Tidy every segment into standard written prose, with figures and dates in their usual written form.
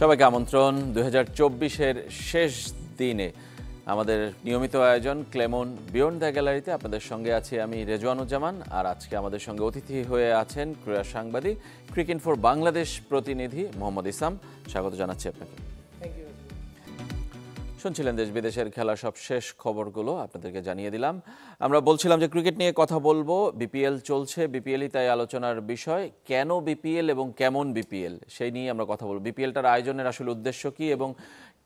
সবাইকে আমন্ত্রণ 2024-এর শেষ দিনে আমাদের নিয়মিত আয়োজন ক্লেমন বিয়ন্ড দ্য গ্যালারিতে আপনাদের সঙ্গে আছি আমি রেজওয়ানুজ্জামান। আর আজকে আমাদের সঙ্গে অতিথি হয়ে আছেন ক্রীড়া সাংবাদিক ক্রিকেট ফর বাংলাদেশ প্রতিনিধি মোহাম্মদ ইসাম। স্বাগত জানাচ্ছি আপনাকে। শুনছিলেন দেশ বিদেশের খেলা সব শেষ খবরগুলো আপনাদেরকে জানিয়ে দিলাম। আমরা বলছিলাম যে ক্রিকেট নিয়ে কথা বলবো, বিপিএল চলছে, বিপিএলই তাই আলোচনার বিষয়। কেন বিপিএল এবং কেমন বিপিএল সেই নিয়ে আমরা কথা বলবো। বিপিএলটার আয়োজনের আসলে উদ্দেশ্য কি এবং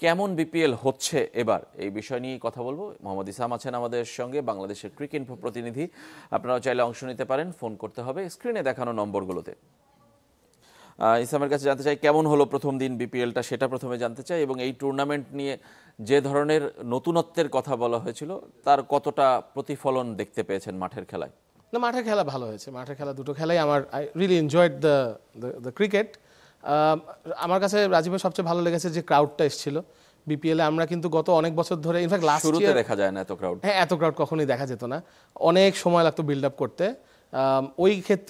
কেমন বিপিএল হচ্ছে এবার, এই বিষয় নিয়ে কথা বলবো। মোহাম্মদ ইসাম আছেন আমাদের সঙ্গে, বাংলাদেশের ক্রিকেট প্রতিনিধি। আপনারাও চাইলে অংশ নিতে পারেন, ফোন করতে হবে স্ক্রিনে দেখানো নম্বরগুলোতে। ইসলামের কাছে জানতে চাই কেমন হলো প্রথম দিন বিপিএলটা, সেটা প্রথমে জানতে চাই, এবং এই টুর্নামেন্ট নিয়ে যে ধরনের নতুনত্বের কথা বলা হয়েছিল তার কতটা প্রতিফলন দেখতে পেয়েছেন মাঠের খেলায়? না, মাঠের খেলা ভালো হয়েছে। মাঠের খেলা দুটো খেলাই I really enjoyed the cricket. আমার কাছে রাজীবের সবচেয়ে ভালো লেগেছে যে ক্রাউডটা এসেছিল বিপিএলে। আমরা কিন্তু গত অনেক বছর ধরে, ইনফ্যাক্ট লাস্ট শুরুতে দেখা যায় না এত ক্রাউড। হ্যাঁ, এত ক্রাউড কখনোই দেখা যেত না, অনেক সময় লাগতো বিল্ড আপ করতে।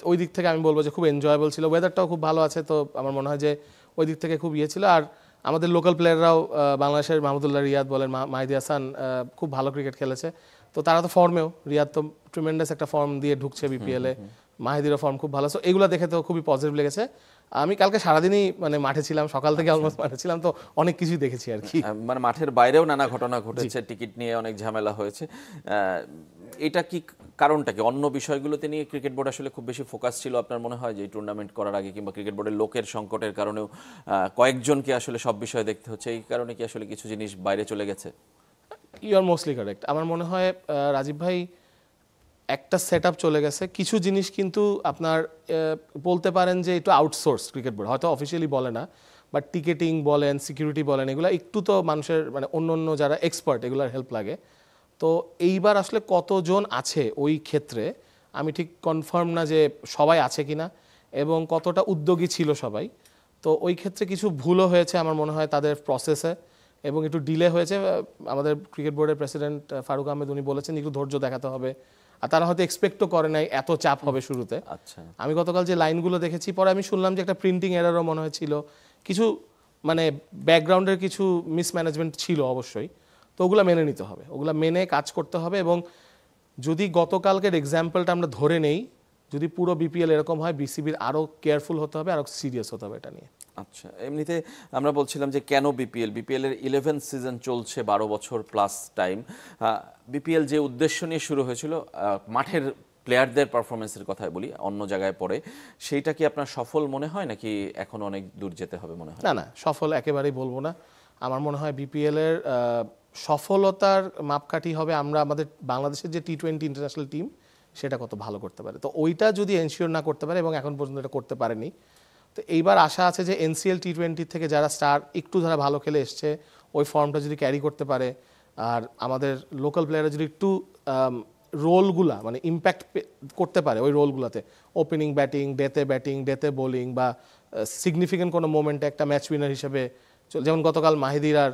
ওই দিক থেকে আমি বলবো যে খুব এনজয়েবল ছিল। ওয়েদারটাও খুব ভালো আছে, তো আমার মনে হয় যে ওই দিক থেকে খুব ছিল। আর আমাদের লোকাল প্লেয়াররাও, বাংলাদেশের মাহমুদুল্লাহ রিয়াদ বলেন, মাহিদি হাসান খুব ভালো ক্রিকেট খেলেছে। তো তারা তো ফর্মেও, রিয়াদ তো ট্রিমেন্ডাস একটা ফর্ম দিয়ে ঢুকছে বিপিএলে, মাহিদিরও ফর্ম খুব ভালো। সো এগুলো দেখে তো খুবই পজিটিভ লেগেছে। আমি কালকে সারাদিনই মাঠে ছিলাম, সকাল থেকে অলমোস্ট মাঠে ছিলাম, তো অনেক কিছুই দেখেছি আর কি। মাঠের বাইরেও নানা ঘটনা ঘটেছে, টিকিট নিয়ে অনেক ঝামেলা হয়েছে। এটা কি কারণটা কি? অন্য বিষয়গুলোতে নিয়ে ক্রিকেট বোর্ড আসলে খুব বেশি ফোকাস ছিল আপনার মনে হয় যে এই টুর্নামেন্ট করার আগে, কিংবা ক্রিকেট বোর্ডের লোকের সংকটের কারণেও কয়েকজনকে আসলে সব বিষয় দেখতে হচ্ছে, এই কারণে কি আসলে কিছু জিনিস বাইরে চলে গেছে? You are mostly correct. আমার মনে হয় রাজীব ভাই, একটা সেট আপ চলে গেছে। কিছু জিনিস কিন্তু আপনার বলতে পারেন যে একটু আউটসোর্স ক্রিকেট বোর্ড, হয়তো অফিসিয়ালি বলে না, বাট টিকেটিং বলেন, সিকিউরিটি বলেন, এগুলো একটু তো মানুষের অন্য যারা এক্সপার্ট এগুলোর হেল্প লাগে। তো এইবার আসলে কতজন আছে ওই ক্ষেত্রে আমি ঠিক কনফার্ম না যে সবাই আছে কিনা, এবং কতটা উদ্যোগী ছিল সবাই। তো ওই ক্ষেত্রে কিছু ভুলও হয়েছে আমার মনে হয় তাদের প্রসেসে, এবং একটু ডিলে হয়েছে। আমাদের ক্রিকেট বোর্ডের প্রেসিডেন্ট ফারুক আহমেদ উনি বলেছেন একটু ধৈর্য দেখাতে হবে, আর তারা হয়তো এক্সপেক্টও করে নাই এত চাপ হবে শুরুতে। আচ্ছা, আমি গতকাল যে লাইনগুলো দেখেছি, পরে আমি শুনলাম যে একটা প্রিন্টিং এরারও মনে হয়েছিল, কিছু ব্যাকগ্রাউন্ডের কিছু মিসম্যানেজমেন্ট ছিল অবশ্যই। তো ওগুলো মেনে নিতে হবে, ওগুলো মেনে কাজ করতে হবে। এবং যদি গতকালকের এক্সাম্পলটা আমরা ধরে নেই, যদি পুরো বিপিএল এরকম হয়, বিসিবির আরও কেয়ারফুল হতে হবে, আরও সিরিয়াস হতে হবে এটা নিয়ে। আচ্ছা, এমনিতে আমরা বলছিলাম যে কেন বিপিএল এর 11th সিজন চলছে, 12 বছর প্লাস টাইম। বিপিএল যে উদ্দেশ্য নিয়ে শুরু হয়েছিল, মাঠের প্লেয়ারদের পারফরমেন্সের কথাই বলি, অন্য জায়গায় পড়ে, সেইটা কি আপনার সফল মনে হয় নাকি এখন অনেক দূর যেতে হবে মনে হয়? না, সফল একেবারেই বলবো না। আমার মনে হয় বিপিএল এর সফলতার মাপকাঠি হবে আমরা আমাদের বাংলাদেশের যে টি-20 ইন্টারন্যাশনাল টিম, সেটা কত ভালো করতে পারে। তো ওইটা যদি এনশিওর না করতে পারে, এবং এখন পর্যন্ত এটা করতে পারেনি, তো এইবার আশা আছে যে এনসিএল টি-20 থেকে যারা স্টার একটু যারা ভালো খেলে এসছে, ওই ফর্মটা যদি ক্যারি করতে পারে, আর আমাদের লোকাল প্লেয়াররা যদি একটু রোলগুলা ইম্প্যাক্ট করতে পারে ওই রোলগুলোতে, ওপেনিং ব্যাটিং, ডেতে বোলিং, বা সিগনিফিকেন্ট কোনো মোমেন্টে একটা ম্যাচ উইনার হিসেবে, যেমন গতকাল মাহিদির আর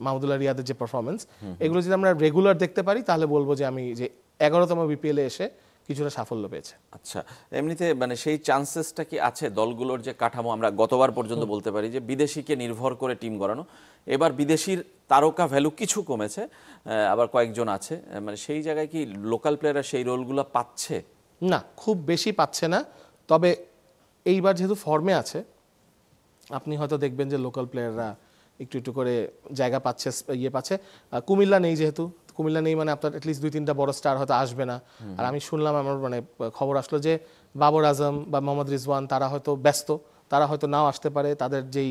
মাহমুদুল্লাহ রিয়াদের যে পারফরমেন্স, এগুলো যদি আমরা রেগুলার দেখতে পারি, তাহলে বলবো যে আমি যে 11তম বিপিএলে এসে কিছুটা সাফল্য পেয়েছে। আচ্ছা, এমনিতে সেই চান্সেসটা কি আছে দলগুলোর যে কাঠামো? আমরা গতবার পর্যন্ত বলতে পারি যে বিদেশিকে নির্ভর করে টিম গড়ানো, এবার বিদেশির তারকা ভ্যালু কিছু কমেছে, আবার কয়েকজন আছে, সেই জায়গায় কি লোকাল প্লেয়াররা সেই রোলগুলো পাচ্ছে? না, খুব বেশি পাচ্ছে না। তবে এইবার যেহেতু ফর্মে আছে, আপনি হয়তো দেখবেন যে লোকাল প্লেয়াররা একটু করে জায়গা পাচ্ছে, পাচ্ছে। কুমিল্লা নেই, যেহেতু কুমিল্লা নেই আপনার অ্যাটলিস্ট 2-3টা বড় স্টার হয়তো আসবে না। আর আমি শুনলাম, আমার খবর আসলো যে বাবর আজম বা মোহাম্মদ রিজওয়ান তারা হয়তো ব্যস্ত, তারা হয়তো নাও আসতে পারে, তাদের যেই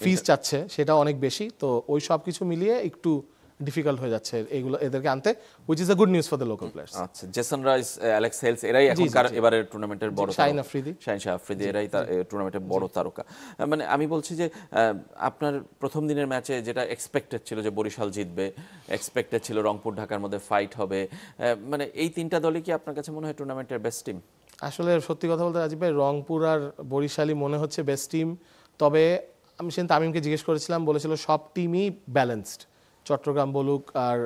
ফিস চাচ্ছে সেটা অনেক বেশি। তো ওই সব কিছু মিলিয়ে একটু ডিফিকাল্ট হয়ে যাচ্ছে এদেরকে আনতে, which is a good news for the local players. আচ্ছা, জেসন রাইস, অ্যালেক্স হেলস, এরাই এখনকার এবারের টুর্নামেন্টের বড়, শাহিন আফ্রিদি, এরাই টুর্নামেন্টের বড় তারকা। আমি বলছি যে আপনার প্রথম দিনের ম্যাচে যেটা এক্সপেক্টেড ছিল যে বরিশাল জিতবে, এক্সপেক্টেড ছিল রংপুর ঢাকার মধ্যে ফাইট হবে, এই তিনটা দলই কি আপনার কাছে মনে হয় টুর্নামেন্টের বেস্ট টিম? আসলে সত্যি কথা বলতে রাজীব ভাই, রংপুর আর বরিশালই মনে হচ্ছে বেস্ট টিম। তবে আমি সেদিন তামিমকে জিজ্ঞেস করেছিলাম, বলেছিল সব টিমই ব্যালেন্সড। চট্টগ্রাম বলুক আর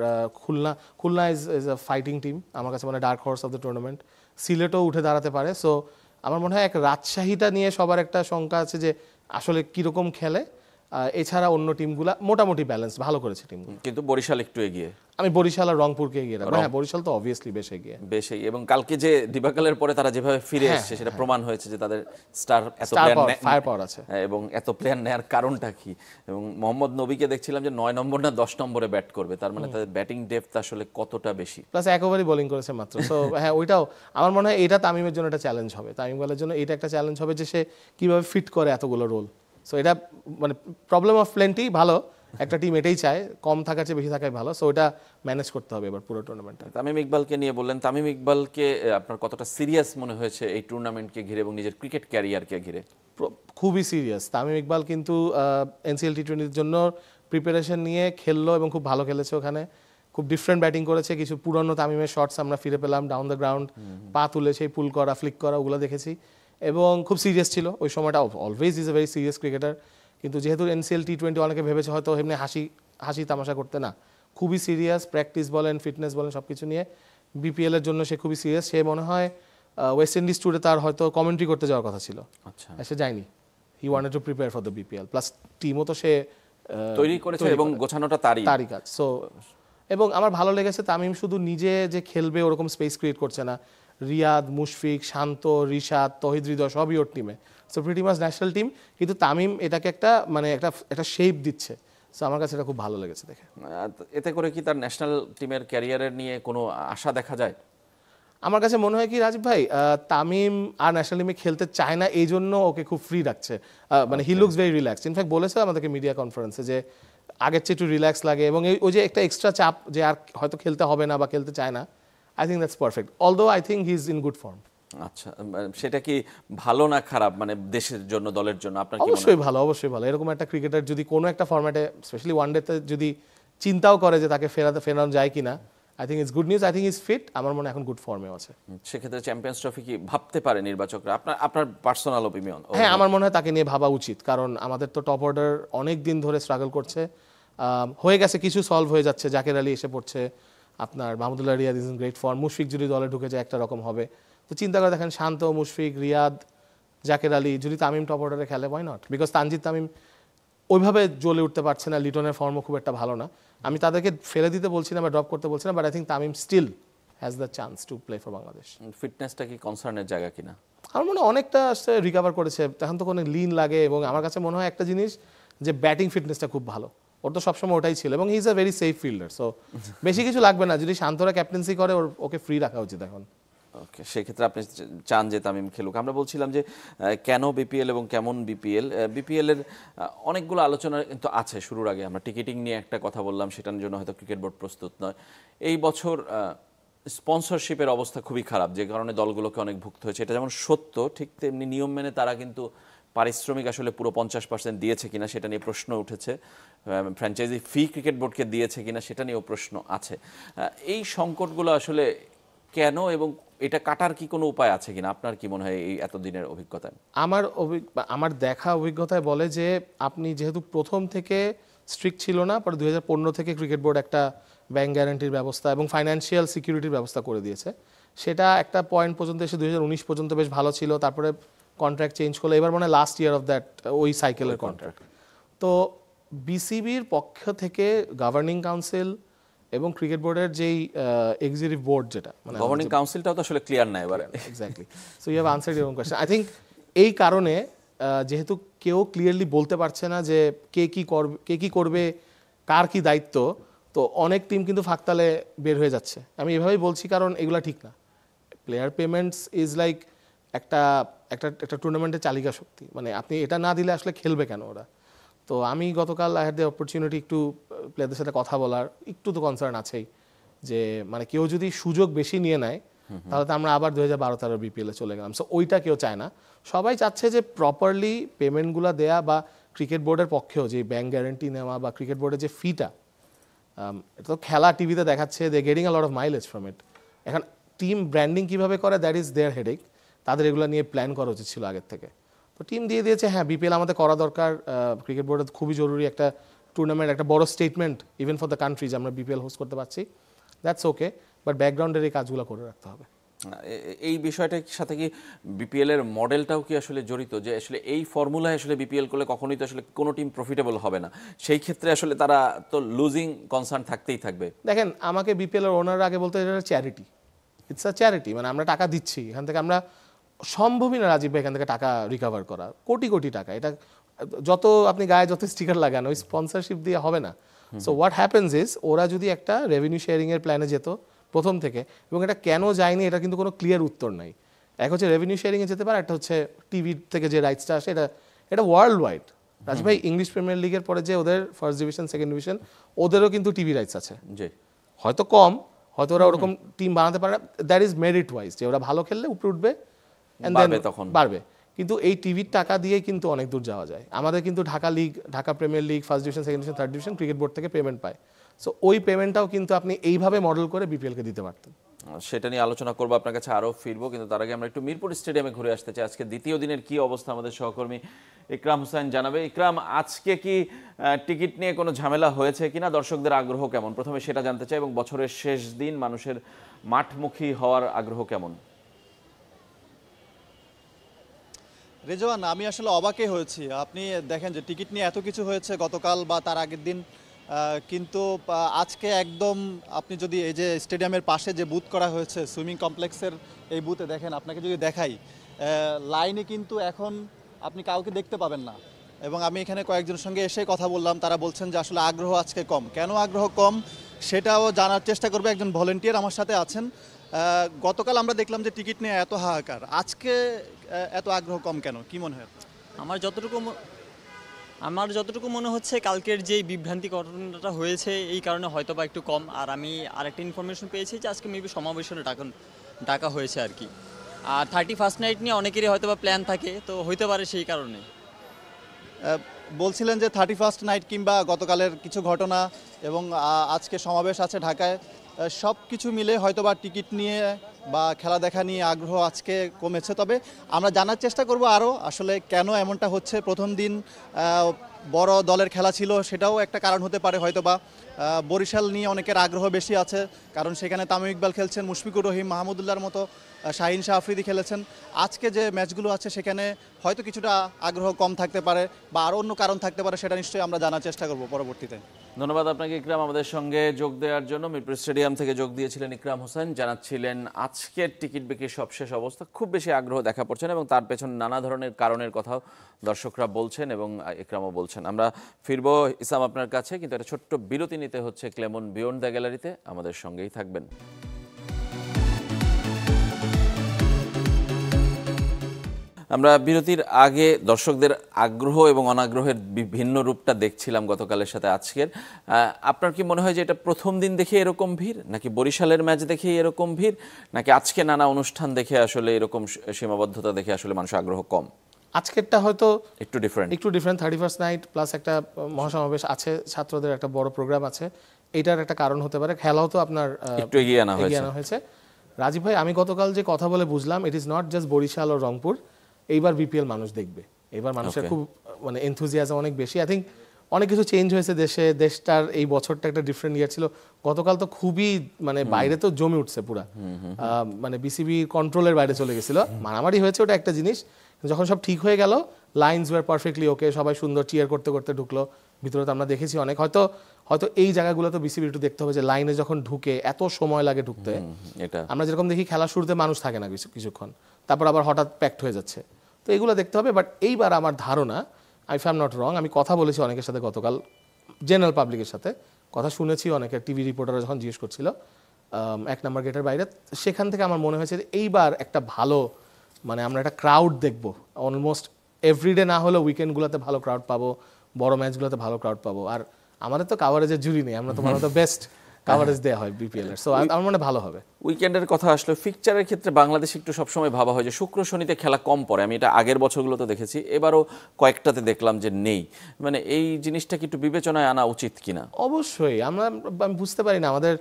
Khulna is a fighting team, আমার কাছে dark horse of the tournament. সিলেটও উঠে দাঁড়াতে পারে। সো আমার মনে হয় এক রাজশাহীটা নিয়ে সবার একটা শঙ্কা আছে যে আসলে কীরকম খেলে, এছাড়া অন্য টিমগুলা মোটামুটি ব্যালেন্স ভালো করেছে টিমগুলো। কিন্তু বরিশাল একটু এগিয়ে, আমি বরিশাল আর রংপুরকে এগিয়ে রাখবো। হ্যাঁ, বরিশাল তো অবভিয়াসলি বেশ এগিয়ে। বেশি, এবং কালকে যে ডিবাকলের পরে তারা যেভাবে ফিরে এসেছে সেটা প্রমাণ হয়েছে যে তাদের স্টার এত ফায়ার পাওয়ার আছে, এবং এত প্লেয়ার নেয়ার কারণটা কি। এবং মোহাম্মদ নবীকে দেখছিলাম যে 9 নম্বর না 10 নম্বরে ব্যাট করবে, তার মানে তাদের ব্যাটিং ডেপথ আসলে কতটা বেশি, প্লাস এক ওভারই বোলিং করেছে মাত্র। সো হ্যাঁ, ওইটাও আমার মনে হয় এটা তামিমের জন্য একটা চ্যালেঞ্জ হবে, তামিম ইকবালের জন্য এটা একটা চ্যালেঞ্জ হবে যে সে কিভাবে ফিট করে এতগুলো রোল। সো এটা মানে প্রবলেম অফ প্লেন্টি, ভালো একটা টিম এটাই চায়, কম থাকার চেয়ে বেশি থাকাই ভালো। সো ওটা ম্যানেজ করতে হবে এবার পুরো টুর্নামেন্টে। তামিম ইকবালকে নিয়ে বললেন, তামিম ইকবালকে আপনার কতটা সিরিয়াস মনে হয়েছে এই টুর্নামেন্টকে ঘিরে এবং নিজের ক্রিকেট ক্যারিয়ারকে ঘিরে? খুবই সিরিয়াস। তামিম ইকবাল কিন্তু এনসিএল টি20-র জন্য প্রিপারেশন নিয়ে খেললো এবং খুব ভালো খেলেছে ওখানে, খুব ডিফারেন্ট ব্যাটিং করেছে। কিছু পুরনো তামিমের শটস আমরা ফিরে পেলাম, ডাউন দ্য গ্রাউন্ড পা তুলে সেই পুল করা, ফ্লিক করা, ওগুলো দেখেছি। এবং খুব সিরিয়াস ছিল ওই সময়টা, always is a very serious cricketer. কিন্তু যেহেতু এনসিএল টি20 অনেকে ভেবেছে হয়তো এমনি হাসি তামাশা করতে, না, খুবই সিরিয়াস। প্র্যাকটিস বলেন, ফিটনেস বলেন, সব কিছু নিয়ে বিপিএল এর জন্য সে খুবই সিরিয়াস। সে মনে হয় ওয়েস্ট ইন্ডিজ ট্যুরে তার হয়তো কমেন্ট্রি করতে যাওয়ার কথা ছিল, আচ্ছা, সে যায়নি। He wanted to prepare for the BPL, plus টিমও তো সে তৈরি করেছে এবং গোছানোটা তারই কাজ। সো এবং আমার ভালো লেগেছে তামিম শুধু নিজে যে খেলবে ওরকম স্পেস ক্রিয়েট করছে না, রিয়াদ, মুশফিক, শান্ত, রিশাদ, তহিদ হৃদয় সবই ওর টিমে। So pretty much national team, কিন্তু তামিম এটাকে একটা মানে একটা শেপ দিচ্ছে। সো আমার কাছে এটা খুব ভালো লেগেছে দেখে। এতে করে কি তার ন্যাশনাল টিমের ক্যারিয়ারের নিয়ে কোনো আশা দেখা যায়? আমার কাছে মনে হয় কি রাজীব ভাই, তামিম আর ন্যাশনাল টিমে খেলতে চায় না, এই জন্য ওকে খুব ফ্রি রাখছে। মানে he looks very relaxed. In fact বলেছে আমাদেরকে মিডিয়া কনফারেন্সে যে আগের চেয়ে একটু রিল্যাক্স লাগে, এবং ওই যে একটা এক্সট্রা চাপ যে আর হয়তো খেলতে হবে না বা খেলতে চায় না, I think that's perfect. Although I think he is in good form. আচ্ছা, সেটা কি ভালো না খারাপ, মানে দেশের জন্য, দলের জন্য আপনার কি মনে হয়? অবশ্যই ভালো, অবশ্যই ভালো। এরকম একটা ক্রিকেটার যদি কোনো একটা ফরম্যাটে, স্পেশালি ওয়ানডেতে যদি চিন্তাও করে যে তাকে ফেরানো যায় কিনা, I think it's good news. I think is fit, আমার মনে হয় এখন গুড ফর্মে আছে। সেক্ষেত্রে চ্যাম্পিয়ন্স ট্রফি কি ভাবতে পারে নির্বাচকরা? আপনার পার্সোনাল ওপিনিয়ন? হ্যাঁ, আমার মনে হয় তাকে নিয়ে ভাবা উচিত, কারণ আমাদের তো টপ অর্ডার অনেক দিন ধরে স্ট্রাগল করছে। হয়ে গেছে, কিছু সলভ হয়ে যাচ্ছে, জাকের আলী এসে পড়ছে, আপনার Mahmudullah Riyad is in great form, Mushfiq যদি দলে ঢুকে যায় একটা রকম হবে। তো চিন্তা করে দেখেন, শান্ত, মুশফিক, রিয়াদ, জাকের আলী, যদি তামিম টপ অর্ডারে খেলে, why not? Because Tanzid Tamim ওইভাবে জ্বলে উঠতে পারছে না, লিটনের ফর্মও খুব একটা ভালো না। আমি তাদেরকে ফেলে দিতে বলছি না বা ড্রপ করতে বলছি না, but I think Tamim still has the chance to play for Bangladesh. ফিটনেসটা কি কনসার্নের জায়গা কিনা? আমার মনে হয় অনেকটা রিকভার করেছে, এখন তো কোনো লিন লাগে। এবং আমার কাছে মনে হয় একটা জিনিস, যে ব্যাটিং ফিটনেসটা খুব ভালো, ওর তো সবসময় ওটাই ছিল, এবং he is a very safe fielder. So বেশি কিছু লাগবে না, যদি শান্তরা ক্যাপ্টেন্সি করে ওকে ফ্রি রাখা উচিত এখন। ওকে, সেক্ষেত্রে আপনি চান যে তামিম খেলুক। আমরা বলছিলাম যে কেন বিপিএল এবং কেমন বিপিএল এর অনেকগুলো আলোচনা কিন্তু আছে। শুরুর আগে আমরা টিকিটিং নিয়ে একটা কথা বললাম, সেটার জন্য হয়তো ক্রিকেট বোর্ড প্রস্তুত নয়। এই বছর স্পন্সরশিপের অবস্থা খুবই খারাপ, যে কারণে দলগুলোকে অনেক ভুগতে হয়েছে। এটা যেমন সত্য, ঠিক তেমনি নিয়ম মেনে তারা কিন্তু পারিশ্রমিক আসলে পুরো 50% দিয়েছে কিনা সেটা নিয়ে প্রশ্ন উঠেছে। ফ্র্যাঞ্চাইজি ফি ক্রিকেট বোর্ডকে দিয়েছে কিনা সেটা নিয়েও প্রশ্ন আছে। এই সংকটগুলো আসলে কেন, এবং এটা কাটার কি কোনো উপায় আছে কিনা? আপনার কি মনে হয় এই এতদিনের অভিজ্ঞতায়? আমার দেখা অভিজ্ঞতায় বলে যে আপনি যেহেতু প্রথম থেকে স্ট্রিক্ট ছিল না, পরে 2015 থেকে ক্রিকেট বোর্ড একটা ব্যাংক গ্যারান্টির ব্যবস্থা এবং ফাইন্যান্সিয়াল সিকিউরিটির ব্যবস্থা করে দিয়েছে। সেটা একটা পয়েন্ট পর্যন্ত এসে 2019 পর্যন্ত বেশ ভালো ছিল, তারপরে কন্ট্রাক্ট চেঞ্জ করলো, এবার মানে লাস্ট ইয়ার অফ দ্যাট ওই সাইকেলের কন্ট্রাক্ট। তো বিসিবির পক্ষ থেকে গভর্নিং কাউন্সিল এবং ক্রিকেট বোর্ডের যেই এক্সিকিউটিভ বোর্ড, যেটা মানে গভর্নিং কাউন্সিলটাও তো আসলে ক্লিয়ার না এবারে। Exactly. So you have answered your own question. I think এই কারণে যেহেতু কেউ ক্লিয়ারলি বলতে পারছে না যে কে কি করবে, কার কি দায়িত্ব, তো অনেক টিম কিন্তু ফাঁকতালে বের হয়ে যাচ্ছে। আমি এভাবেই বলছি কারণ এগুলো ঠিক না। প্লেয়ার পেমেন্টস ইজ লাইক একটা একটা টুর্নামেন্টের চালিকা শক্তি, মানে আপনি এটা না দিলে আসলে খেলবে কেন ওরা? তো আমি গতকাল আই হ্যাড দ্য অপরচুনিটি একটু প্লেয়ারদের সাথে কথা বলার, একটু তো কনসার্ন আছেই যে মানে কেউ যদি সুযোগ বেশি নিয়ে নেয় তাহলে তো আমরা আবার 2012-13 বিপিএলে চলে গেলাম। সো ওইটা কেউ চায় না। সবাই চাচ্ছে যে প্রপারলি পেমেন্টগুলো দেয়া, বা ক্রিকেট বোর্ডের পক্ষেও যে ব্যাংক গ্যারান্টি নেওয়া, বা ক্রিকেট বোর্ডের যে ফিটা, এটা তো খেলা টিভিতে দেখাচ্ছে, they getting a lot of mileage from it. এখন টিম ব্র্যান্ডিং কীভাবে করে, দ্যাট ইজ দেয়ার হেডেক। তাদের এগুলো নিয়ে প্ল্যান করা উচিত ছিল আগের থেকে। তো টিম দিয়ে দিয়েছে, হ্যাঁ বিপিএল আমাদের করা দরকার, ক্রিকেট বোর্ডের খুবই জরুরি একটা টুর্নামেন্ট, একটা বড় statement even for the country যে আমরা বিপিএল হোস্ট করতে পারছি। দ্যাটস ওকে, বাট ব্যাকগ্রাউন্ডের এই কাজগুলো করে রাখতে হবে। এই বিষয়টার সাথে কি বিপিএল এর মডেলটাও কি আসলে জড়িত, যে আসলে এই ফর্মুলায় আসলে বিপিএল করলে কখনোই তো আসলে কোনো টিম প্রফিটেবল হবে না, সেই ক্ষেত্রে আসলে তারা তো লুজিং কনসার্ন থাকতেই থাকবে। দেখেন, আমাকে বিপিএল এর ওনার আগে বলতে এটা চ্যারিটি, ইটস আ চ্যারিটি, মানে আমরা টাকা দিচ্ছি, এখান থেকে আমরা সম্ভবই না রাজীব ভাই এখান থেকে টাকা রিকভার করা, কোটি কোটি টাকা। এটা যত আপনি গায়ে যত স্টিকার লাগান, ওই স্পন্সরশিপ দিয়ে হবে না। সো হোয়াট হ্যাপেন্স ইজ, ওরা যদি একটা রেভিনিউ শেয়ারিং এর প্ল্যানে যেত প্রথম থেকে, এবং এটা কেন যায়নি এটা কিন্তু কোনো ক্লিয়ার উত্তর নাই। এক হচ্ছে রেভিনিউ শেয়ারিংয়ে যেতে পারে, একটা হচ্ছে টিভি থেকে যে রাইটসটা আসে, এটা ওয়ার্ল্ড ওয়াইড। রাজীব ভাই, ইংলিশ প্রিমিয়ার লিগের পরে যে ওদের ফার্স্ট ডিভিশন, সেকেন্ড ডিভিশন, ওদেরও কিন্তু টিভি রাইটস আছে, জি, হয়তো কম, হয়তো ওরা ওরকম টিম বানাতে পারে না, দ্যাট ইজ মেরিট ওয়াইজ, যে ওরা ভালো খেললে উপরে উঠবে, and then তখন বাড়বে। কিন্তু এই টিভির টাকা দিয়ে কিন্তু অনেক দূর যাওয়া যায়। আমাদের কিন্তু Dhaka league, Dhaka premier league, first division, second division, third division cricket board থেকে পেমেন্ট পায়। সো ওই পেমেন্টটাও কিন্তু আপনি এইভাবে মডেল করে বিপিএলকে দিতে পারতেন। সেটা নিয়ে আলোচনা করবো, আপনার কাছে আরও ফিরবো, কিন্তু তার আগে আমরা একটু মিরপুর স্টেডিয়ামে ঘুরে আসতে চাই। আজকে দ্বিতীয় দিনের কি অবস্থা আমাদের সহকর্মী ইকরাম হোসেন জানাবে। ইকরাম, আজকে কি টিকিট নিয়ে কোনো ঝামেলা হয়েছে কিনা, দর্শকদের আগ্রহ কেমন, প্রথমে সেটা জানতে চাই, এবং বছরের শেষ দিন মানুষের মাঠমুখী হওয়ার আগ্রহ কেমন? রেজওয়ান, আমি আসলে অবাকই হয়েছি। আপনি দেখেন যে টিকিট নিয়ে এত কিছু হয়েছে গতকাল বা তার আগের দিন, কিন্তু আজকে একদম আপনি যদি এই যে স্টেডিয়ামের পাশে যে বুথ করা হয়েছে সুইমিং কমপ্লেক্সের, এই বুথে দেখেন, আপনাকে যদি দেখাই, লাইনে কিন্তু এখন আপনি কাউকে দেখতে পাবেন না। এবং আমি এখানে কয়েকজনের সঙ্গে এসে কথা বললাম, তারা বলছেন যে আসলে আগ্রহ আজকে কম। কেন আগ্রহ কম সেটাও জানার চেষ্টা করবে। একজন ভলেন্টিয়ার আমার সাথে আছেন। গতকাল আমরা দেখলাম যে টিকিট নিয়ে এত হাহাকার, আজকে এত আগ্রহ কম কেন, কি মনে হয়? আমার যতটুকু মনে হচ্ছে, কালকের যেই বিভ্রান্তি ঘটনাটা হয়েছে এই কারণে হয়তো বা একটু কম। আর আমি আরেকটা ইনফরমেশন পেয়েছি যে আজকে মেবি সমাবেশনে ডাকা হয়েছে আর কি। আর 31st নাইট নিয়ে অনেকেরই হয়তো বা প্ল্যান থাকে, তো হইতে পারে সেই কারণে। বলছিলেন যে 31st নাইট কিংবা গতকালের কিছু ঘটনা এবং আজকে সমাবেশ আছে ঢাকায়, সব কিছু মিলে হয়তোবা টিকিট নিয়ে বা খেলা দেখা নিয়ে আগ্রহ আজকে কমেছে। তবে আমরা জানার চেষ্টা করব আরও আসলে কেন এমনটা হচ্ছে। প্রথম দিন বড় দলের খেলা ছিল, সেটাও একটা কারণ হতে পারে হয়তোবা। বরিশাল নিয়ে অনেকের আগ্রহ বেশি আছে, কারণ সেখানে তামিম ইকবাল খেলছেন, মুশফিকুর রহিম, মাহমুদুল্লাহর মতো, শাহিন শাহ আফ্রিদি খেলেছেন। আজকে যে ম্যাচগুলো আছে সেখানে হয়তো কিছুটা আগ্রহ কম থাকতে পারে বা আরও অন্য কারণ থাকতে পারে, সেটা নিশ্চয়ই আমরা জানার চেষ্টা করব পরবর্তীতে। ধন্যবাদ আপনাকে ইকরাম, আমাদের সঙ্গে যোগ দেওয়ার জন্য। মিরপুর স্টেডিয়াম থেকে যোগ দিয়েছিলেন ইকরাম হোসেন, জানাচ্ছিলেন আজকের টিকিট বিক্রির সবশেষ অবস্থা। খুব বেশি আগ্রহ দেখা পড়ছে না, এবং তার পেছন নানা ধরনের কারণের কথাও দর্শকরা বলছেন এবং ইকরামও বলছেন। আমরা ফিরবো ইসলাম আপনার কাছে, কিন্তু একটা ছোট্ট বিরতি নিতে হচ্ছে ক্লেমন বিয়ন্ড দ্য গ্যালারিতে। আমাদের সঙ্গেই থাকবেন। আমরা বিরতির আগে দর্শকদের আগ্রহ এবং অনাগ্রহের বিভিন্ন রূপটা দেখছিলাম গতকালের সাথে আজকের। আপনার কি মনে হয় যে এটা প্রথম দিন দেখে এরকম ভিড়, নাকি বরিশালের ম্যাচ দেখে এরকম ভিড়, নাকি আজকে নানা অনুষ্ঠান দেখে আসলে এরকম সীমাবদ্ধতা দেখে আসলে মানুষের আগ্রহ কম? আজকেরটা হয়তো একটু ডিফারেন্ট। 31st নাইট প্লাস একটা মহাসমাবেশ আছে, ছাত্রদের একটা বড় প্রোগ্রাম আছে, এটার একটা কারণ হতে পারে। খেলাও তো আপনার একটু এগিয়ে আনা হয়েছে। রাজীব ভাই, আমি গতকাল যে কথা বলে বুঝলাম, it is not just Barishal ও রংপুর। এইবার বিপিএল মানুষ দেখবে, এবার মানুষের খুব মানে এনথুজিয়াজম অনেক বেশি। আই থিঙ্ক অনেক কিছু চেঞ্জ হয়েছে দেশটার এই বছরটা একটা ডিফারেন্ট ইয়ার ছিল। গতকাল তো খুবই মানে বাইরে তো জমে উঠছে পুরা, মানে বিসিবি কন্ট্রোলের বাইরে চলে গেছিল, মারামারি হয়েছে, ওটা একটা জিনিস। যখন সব ঠিক হয়ে গেল, লাইনস ওয়ার পারফেক্টলি ওকে, সবাই সুন্দর চিয়ার করতে করতে ঢুকলো ভিতরে। তো আমরা দেখেছি অনেক, হয়তো এই জায়গাগুলো তো বিসিবি একটু দেখতে হবে যে লাইনে যখন ঢুকে এত সময় লাগে ঢুকতে। আমরা যেরকম দেখি খেলার শুরুতে মানুষ থাকে না কিছুক্ষণ, তারপর আবার হঠাৎ প্যাকড হয়ে যাচ্ছে, তো এগুলো দেখতে হবে। বাট এইবার আমার ধারণা, if I am not wrong, আমি কথা বলেছি অনেকের সাথে গতকাল, জেনারেল পাবলিকের সাথে কথা শুনেছি, অনেকের টিভি রিপোর্টাররা যখন জিজ্ঞেস করছিল 1 নম্বর গেটের বাইরে, সেখান থেকে আমার মনে হয়েছে যে এইবার একটা ভালো, মানে আমরা একটা ক্রাউড দেখবো। অলমোস্ট এভরিডে না হলেও উইকেন্ডগুলোতে ভালো ক্রাউড পাবো, বড় ম্যাচগুলোতে ভালো ক্রাউড পাবো। আর আমাদের তো কাভারেজের জুরি নেই, আমরা তো ভালো বেস্ট কাভারেজ দেওয়া হয় বিপিএল এর, সো আমার মনে ভালো হবে। উইকেন্ডের কথা আসলে ফিকচারের ক্ষেত্রে বাংলাদেশ একটু সবসময় ভাবা হয় যে শুক্র শনিতে খেলা কম পড়ে। আমি এটা আগের বছরগুলোতে দেখেছি, এবারও কয়েকটাতে দেখলাম যে নেই। মানে এই জিনিসটা কি একটু বিবেচনায় আনা উচিত কিনা? অবশ্যই। আমি বুঝতে পারি না, আমাদের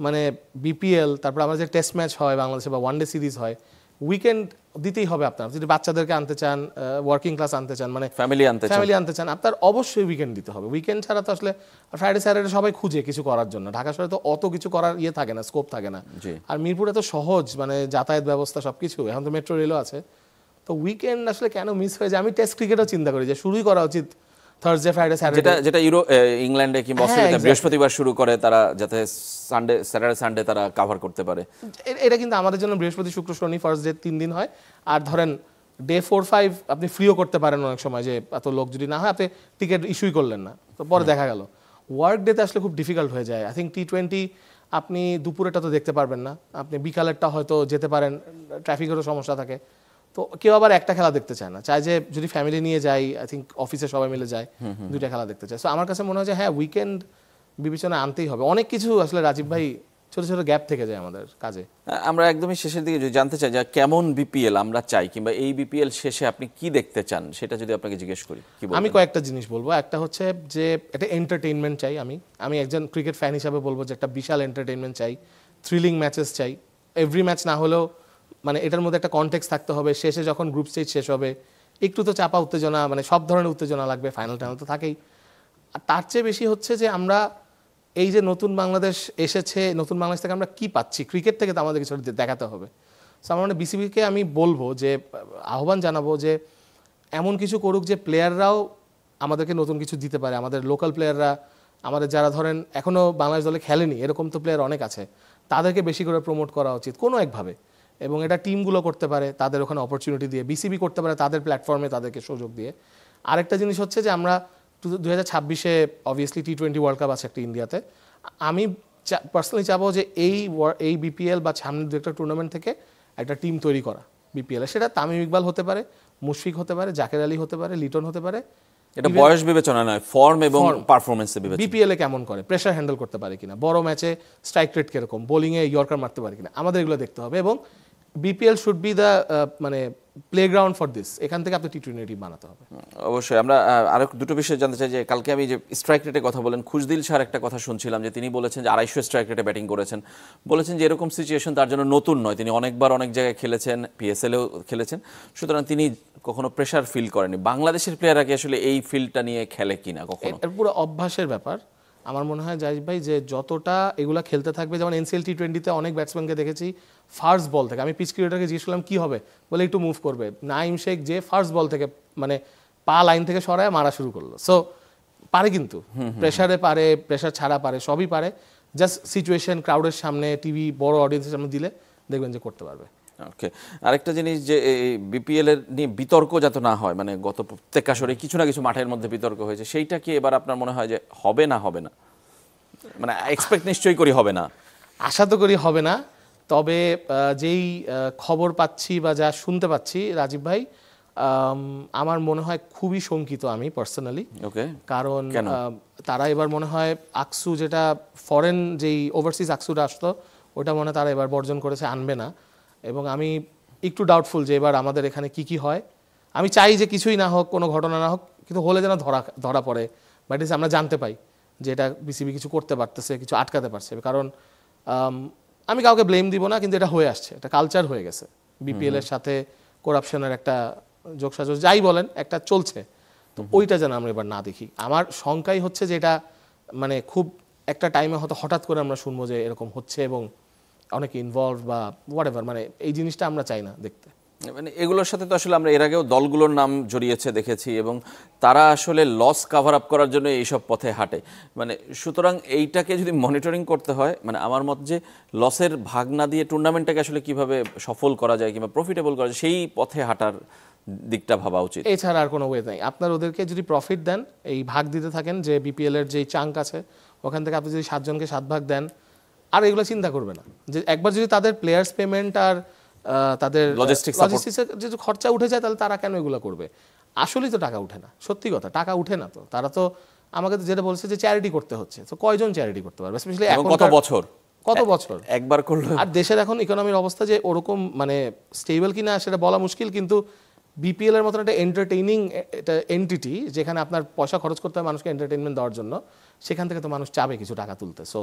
মানে বিপিএল, তারপর আমাদের যে টেস্ট ম্যাচ হয় বাংলাদেশে বা ওয়ানডে সিরিজ হয়, উইকেন্ড দিতেই হবে আপনার, যদি বাচ্চাদেরকে আনতে চান, ওয়ার্কিং ক্লাস আনতে চান, মানে ফ্যামিলি আনতে চান। ফ্যামিলি আনতে চান, আপনার অবশ্যই উইকেন্ড দিতে হবে। উইকেন্ড ছাড়া তো আসলে ফ্রাইডে স্যাটারডে সবাই খুঁজে কিছু করার জন্য, ঢাকা শহরে তো অত কিছু করার ইয়ে থাকে না, স্কোপ থাকে না। জি। আর মিরপুরে তো সহজ, মানে যাতায়াত ব্যবস্থা সবকিছু, এখন তো মেট্রো রেলও আছে। তো উইকেন্ড আসলে কেন মিস হয়ে যায়? আমি টেস্ট ক্রিকেটও চিন্তা করি যে শুরুই করা উচিত থার্সডে ফ্রাইডে স্যাটারডে। যেটা যেটা ইংল্যান্ডে কিংবা হ্যাঁ, অস্ট্রেলিয়াতে exactly. বৃহস্পতিবার শুরু করে, তারা যাতে স্যাটারডে সানডে তারা কভার করতে পারে। এটা কিন্তু আমাদের জন্য বৃহস্পতি শুক্র শনি ফার্স্ট ডে 3 দিন হয়। আর ধরেন ডে 4-5 আপনি ফ্রিও করতে পারেন অনেক সময়, যে এত লোক যদি না হয় আপনি টিকিট ইস্যুই করলেন না, তো পরে দেখা গেল ওয়ার্ক ডেতে আসলে খুব ডিফিকাল্ট হয়ে যায়। আই থিঙ্ক টি-20 আপনি দুপুরেটা তো দেখতে পারবেন না, আপনি বিকালেরটা হয়তো যেতে পারেন, ট্রাফিকেরও সমস্যা থাকে। তো কেউ আবার একটা খেলা দেখতে চায় না, চায় যে যদি ফ্যামিলি নিয়ে যাই, আই থিঙ্ক অফিসে সবাই মিলে যায়, দুইটা খেলা দেখতে চায়। সো আমার কাছে মনে হয় যে হ্যাঁ, উইকেন্ড বিবেচনা আনতেই হবে। অনেক কিছু আসলে রাজীব ভাই ছোট ছোট গ্যাপ থেকে যায় আমাদের কাজে। আমরা একদমই শেষের দিকে যদি জানতে চাই যে কেমন বিপিএল আমরা চাই, কিংবা এই বিপিএল শেষে আপনি কি দেখতে চান, সেটা যদি আপনাকে জিজ্ঞেস করি কি বলবেন? আমি কয়েকটা জিনিস বলবো। একটা হচ্ছে যে এটা এন্টারটেইনমেন্ট চাই। আমি একজন ক্রিকেট ফ্যান হিসাবে বলবো যে একটা বিশাল এন্টারটেইনমেন্ট চাই, থ্রিলিং ম্যাচেস চাই। এভরি ম্যাচ না হলেও মানে এটার মধ্যে একটা কনটেক্সট থাকতে হবে। শেষে যখন গ্রুপ স্টেজ শেষ হবে একটু তো চাপা উত্তেজনা, মানে সব ধরনের উত্তেজনা লাগবে, ফাইনাল টাইনাল তো থাকেই। আর তার চেয়ে বেশি হচ্ছে যে আমরা এই যে নতুন বাংলাদেশ এসেছে, নতুন বাংলাদেশ থেকে আমরা কি পাচ্ছি, ক্রিকেট থেকে তো আমাদের কিছু দেখাতে হবে। সো আমার মানে বিসিবিকে আমি বলবো যে আহ্বান জানাবো যে এমন কিছু করুক যে প্লেয়াররাও আমাদেরকে নতুন কিছু দিতে পারে। আমাদের লোকাল প্লেয়াররা, আমাদের যারা ধরেন এখনও বাংলাদেশ দলে খেলেনি এরকম তো প্লেয়ার অনেক আছে, তাদেরকে বেশি করে প্রমোট করা উচিত কোনো একভাবে। এবং এটা টিমগুলো করতে পারে, তাদের ওখানে অপরচুনিটি দিয়ে, বিসিবি করতে পারে তাদের প্ল্যাটফর্মে তাদেরকে সুযোগ দিয়ে। আরেকটা জিনিস হচ্ছে যে আমরা 2026-এ অবভিয়াসলি টি-20 ওয়ার্ল্ড কাপ আছে একটা ইন্ডিয়াতে। আমি পার্সোনালি চাবো যে এই বিপিএল বা সামনের দু একটা টুর্নামেন্ট থেকে একটা টিম তৈরি করা বিপিএলে। সেটা তামিম ইকবাল হতে পারে, মুশফিক হতে পারে, জাকের আলী হতে পারে, লিটন হতে পারে। এটা বয়স বিবেচনা নয়, ফর্ম এবং পারফরমেন্সের বিবেচনা। বিপিএল এ কেমন করে, প্রেসার হ্যান্ডেল করতে পারে কিনা, বড় ম্যাচে স্ট্রাইক রেট কিরকম, বোলিংয়ে ইয়র্কার মারতে পারে কিনা, আমাদের এগুলো দেখতে হবে। এবং বিপিএল শুড বি দ্য মানে প্লেগ্রাউন্ড ফর দিস। এখান থেকে আপনি টি-20 বানাতে হবে। অবশ্যই। আমরা আরো দুটো বিষয় জানতে চাই যে কালকে আমি যে স্ট্রাইক রেটে কথা বলেন, খুশদিল স্যার একটা কথা শুনছিলাম যে তিনি বলেছেন যে 250 স্ট্রাইক রেটে ব্যাটিং করেছেন। বলেছেন যে এরকম সিচুয়েশন তার জন্য নতুন নয়, তিনি অনেকবার অনেক জায়গায় খেলেছেন, পিএসএলেও খেলেছেন, সুতরাং তিনি কখনো প্রেসার ফিল করেনি। বাংলাদেশের প্লেয়াররা কি আসলে এই ফিল্ডটা নিয়ে খেলে কিনা কখনো? এটা পুরো অভ্যাসের ব্যাপার। আমার মনে হয় জাহিদ ভাই যে যতটা এগুলা খেলতে থাকবে, যেমন এনসিএল টি-20-তে অনেক ব্যাটসম্যানকে দেখেছি ফার্স্ট বল থেকে, আমি পিচ ক্রিকেটারকে জিজ্ঞেস করলাম কি হবে, বলে একটু মুভ করবে, নাইম শেখ যে ফার্স্ট বল থেকে মানে পা লাইন থেকে সরায় মারা শুরু করলো। সো পারে, কিন্তু প্রেসারে পারে, প্রেসার ছাড়া পারে, সবই পারে। জাস্ট সিচুয়েশন, ক্রাউডের সামনে, টিভি, বড় অডিয়েন্সের সামনে দিলে দেখবেন যে করতে পারবে। ওকে। আরেকটা জিনিস যে এই বিপিএল এর নিয়ে বিতর্ক যাতে না হয়, মানে গত প্রত্যেক আসরে কিছু না কিছু মাঠের মধ্যে বিতর্ক হয়েছে, সেইটা কি এবার আপনার মনে হয় যে হবে না মানে এক্সপেক্ট নিশ্চয়ই করি হবে না? আশা তো করি হবে না, তবে যেই খবর পাচ্ছি বা যা শুনতে পাচ্ছি রাজীব ভাই, আমার মনে হয় খুবই শঙ্কিত আমি পার্সোনালি। ওকে। কারণ তারা এবার মনে হয় আকসু, যেটা ফরেন যেই ওভারসিজ আকসুটা আসতো, ওটা মনে হয় তারা এবার বর্জন করেছে, আনবে না। এবং আমি একটু ডাউটফুল যে এবার আমাদের এখানে কি কি হয়। আমি চাই যে কিছুই না হোক, কোনো ঘটনা না হোক, কিন্তু হলে যেন ধরা পড়ে, বাট আমরা জানতে পাই যে এটা বিসিবি কিছু করতে পারতেছে, কিছু আটকাতে পারছে। কারণ আমি কাউকে ব্লেম দিব না, কিন্তু এটা হয়ে আসছে, একটা কালচার হয়ে গেছে বিপিএল এর সাথে করাপশনের একটা যোগসাজশ, যাই বলেন, একটা চলছে। তো ওইটা যেন আমরা এবার না দেখি। আমার শঙ্কাই হচ্ছে যে এটা মানে খুব একটা টাইমে হয়তো হঠাৎ করে আমরা শুনবো যে এরকম হচ্ছে এবং অনেকে ইনভলভ বা হোয়াটএভার, মানে এই জিনিসটা আমরা চাই না দেখতে। মানে এগুলোর সাথে তো আসলে আমরা এর আগেও দলগুলোর নাম জড়িয়েছে দেখেছি, এবং তারা আসলে লস কাভার আপ করার জন্য এইসব পথে হাঁটে। মানে সুতরাং এইটাকে যদি মনিটরিং করতে হয়, মানে আমার মত যে লসের ভাগ না দিয়ে টুর্নামেন্টটাকে আসলে কিভাবে সফল করা যায় কিংবা প্রফিটেবল করা যায়, সেই পথে হাঁটার দিকটা ভাবা উচিত। এছাড়া আর কোনো ওয়ে নাই। আপনার ওদেরকে যদি প্রফিট দেন, এই ভাগ দিতে থাকেন, যে বিপিএল এর যেই চাঙ্ক আছে ওখান থেকে আপনি যদি 7 জনকে 7 ভাগ দেন, আর এগুলো চিন্তা করবে না। যে একবার যদি তাদের প্লেয়ার্স পেমেন্ট আর তাদের লজিস্টিক্সের যদি খরচা উঠে যায়, তাহলে তারা কেন এগুলো করবে? আসলেই তো টাকা উঠে না, সত্যি কথা, টাকা উঠে না। তো তারা তো আমাকে তো যেটা বলছে যে চ্যারিটি করতে হচ্ছে, তো কয়জন চ্যারিটি করতে পারবে? স্পেশালি এখন কত বছর একবার করলো। আর দেশের এখন ইকোনমির অবস্থা যে ওরকম মানে স্টেবল কিনা সেটা বলা মুশকিল, কিন্তু বিপিএল এর মতন একটা এন্টারটেইনিং একটা এন্টিটি, যেখানে আপনার পয়সা খরচ করতে হয় মানুষকে এন্টারটেইনমেন্ট দেওয়ার জন্য, সেখান থেকে তো মানুষ চাবে কিছু টাকা তুলতে। সো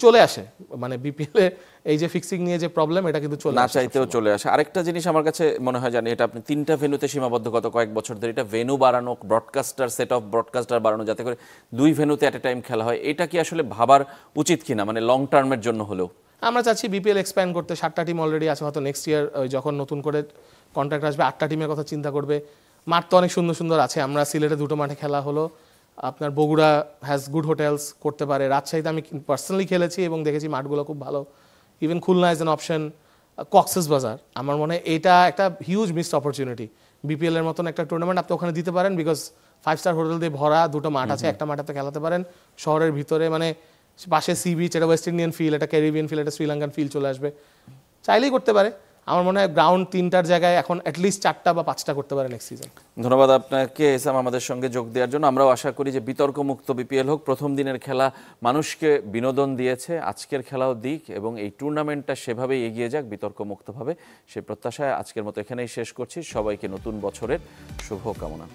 চলে আসে, মানে বিপিএল এ এই যে ফিক্সিং নিয়ে যে প্রবলেম, এটা কিন্তু চলে না আসে চাইতেও সবসময়। চলে আসে। আরেকটা জিনিস আমার কাছে মনে হয়, জানি এটা আপনি 3টা ভেন্যুতে সীমাবদ্ধ গত কয়েক বছর ধরে, এটা ভেন্যু বাড়ানো, ব্রডকাস্টার সেট অফ ব্রডকাস্টার বাড়ানো, যাতে করে 2 ভেন্যুতে অ্যাট এ টাইম খেলা হয়, এটা কি আসলে ভাবার উচিত কিনা, মানে লং টার্মের জন্য হলেও? আমরা চাচ্ছি বিপিএল এক্সপ্যান্ড করতে। 7টা টিম অলরেডি আছে, হয়তো নেক্সট ইয়ার যখন নতুন করে কন্ট্রাক্ট আসবে 8টা টিমের কথা চিন্তা করবে। মাঠ তো অনেক সুন্দর সুন্দর আছে, আমরা সিলেটে 2টো মাঠে খেলা হলো, আপনার বগুড়া হ্যাজ গুড হোটেলস করতে পারে, রাজশাহীতে আমি পার্সোনালি খেলেছি এবং দেখেছি মাঠগুলো খুব ভালো, even Khulna is an option, Cox's বাজার। আমার মনে হয় এটা একটা হিউজ মিসড অপরচুনিটি, বিপিএল এর মতন একটা টুর্নামেন্ট আপনি ওখানে দিতে পারেন, বিকজ 5 স্টার হোটেল দিয়ে ভরা, 2টো মাঠ আছে, একটা মাঠে আপনি খেলাতে পারেন শহরের ভিতরে, মানে পাশে সি বিচ, এটা ওয়েস্ট ইন্ডিয়ান ফিল, এটা ক্যারিবিয়ান ফিল, এটা শ্রীলঙ্কান ফিল চলে আসবে, চাইলেই করতে পারে। আমার মনে হয় গ্রাউন্ড 3টার জায়গায় এখন অ্যাটলিস্ট 4টা বা 5টা করতে পারে নেক্সট সিজন। ধন্যবাদ আপনাকে এসাম আমাদের সঙ্গে যোগ দেওয়ার জন্য। আমরাও আশা করি যে বিতর্কমুক্ত বিপিএল হোক। প্রথম দিনের খেলা মানুষকে বিনোদন দিয়েছে, আজকের খেলাও দিক এবং এই টুর্নামেন্টটা সেভাবেই এগিয়ে যাক বিতর্কমুক্তভাবে, সেই প্রত্যাশায় আজকের মতো এখানেই শেষ করছি। সবাইকে নতুন বছরের শুভকামনা।